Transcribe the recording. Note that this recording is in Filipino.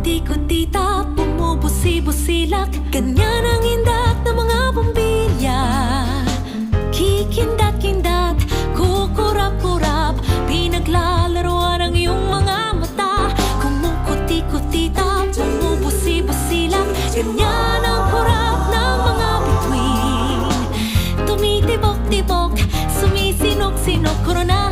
Kumukuti-kutita, bumubusi-busilak, ganyan ang indak ng mga bumbilya. Kikindat-kindat, kukurap-kurap, pinaglalaroan ang iyong mga mata. Kumukuti-kutita, bumubusi-busilak, ganyan ang kurap ng mga bituin. Tumitibok-tibok, sumisinok-sinok, korona